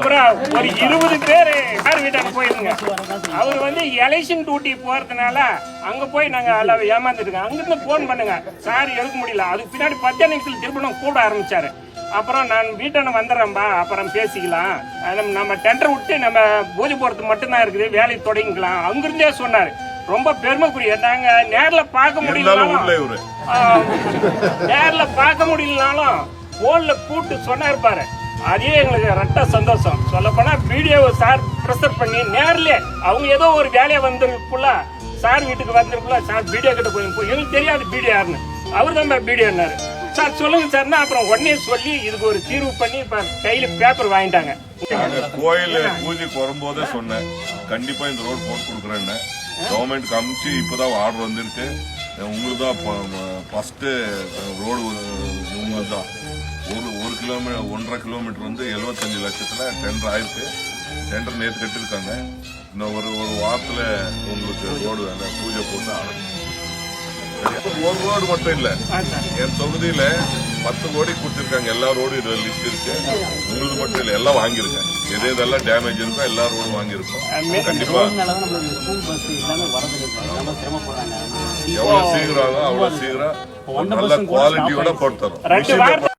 அப்புறம் ஒரு 20 பேர் சார் வீட்டாங்க போயிருங்க. அவர் வந்து எலெக்ஷன் டியூட்டி போறதுனால அங்க போய் நாங்க எல்லாம் ஏமாந்துருக்கோம். அங்கிருந்து போன் பண்ணுங்க சார் எடுக்க முடியல. அதுக்கு பின்னாடி 10 நிமிஷத்துல திரும்ப கூப்பிட ஆரம்பிச்சாரு. அப்புறம் நான் வீட்டான வந்துடுறேன்பா, அப்புறம் பேசிக்கலாம், நம்ம டெண்டர் விட்டு நம்ம பூஜை போறது மட்டும்தான் இருக்குது, வேலையை தொடங்கிக்கலாம் அங்கிருந்தே சொன்னாரு. ரொம்ப பெருமைக்குரிய. நாங்க நேர்ல பார்க்க முடியலனாலும் போன்ல கூப்பிட்டு சொன்னாரு பாரு, அதே எங்களுக்கு ரெட்ட சந்தோஷம். சொல்ல போனா வீடியோ சார் ப்ரெஷர் பண்ணி நேர்ல அவங்க ஏதோ ஒரு வேலையை வந்திருக்குள்ள சார் வீட்டுக்கு வந்திருக்குள்ள சார் வீடியோ கிட்ட போய் எங்களுக்கு தெரியாது வீடியோ யாருன்னு. அவர் தான் வீடியோன்னாரு. சார் சொல்லுங்க சார்னா அப்புறம் உடனே சொல்லி இதுக்கு ஒரு தீர்வு பண்ணி இப்ப கையில பேப்பர் வாங்கிட்டாங்க. கோயில் பூஜைக்கு வரும்போதே சொன்னேன் கண்டிப்பா இந்த ரோடு போட்டு கொடுக்குறேன்னு. கவர்மெண்ட் காமிச்சு இப்பதான் ஆர்டர் வந்துருக்கு. உங்களுக்கு தான் ஃபர்ஸ்ட் ரோடு உங்களுக்கு தான். ஒரு கிலோமீட்டர் 1.5 கிலோமீட்டர் வந்து 75 லட்சத்துல டெண்டர் ஆயிருக்கு. டெண்டர் நேற்று கட்டிருக்காங்க. இன்னும் ஒரு வாரத்துல உங்களுக்கு ரோடு பூஜை போட்டு ஆரம்பிச்சு. ஒரு ரோடு மட்டும் இல்ல, என் தொகுதியில 10 கோடி கொடுத்திருக்காங்க. எல்லா ரோடு இது லிஸ்ட் இருக்கு. உங்களுக்கு மட்டும் இல்ல, எல்லாம் வாங்கிருக்கேன். எதெல்லாம் டேமேஜ் இருக்கோ எல்லா ரோடும் வாங்கியிருக்கோம். கண்டிப்பா எவ்வளவு சீக்கிரம் அவ்வளவு சீக்கிரம் நல்ல குவாலிட்டியோட போட்டு தரோம்.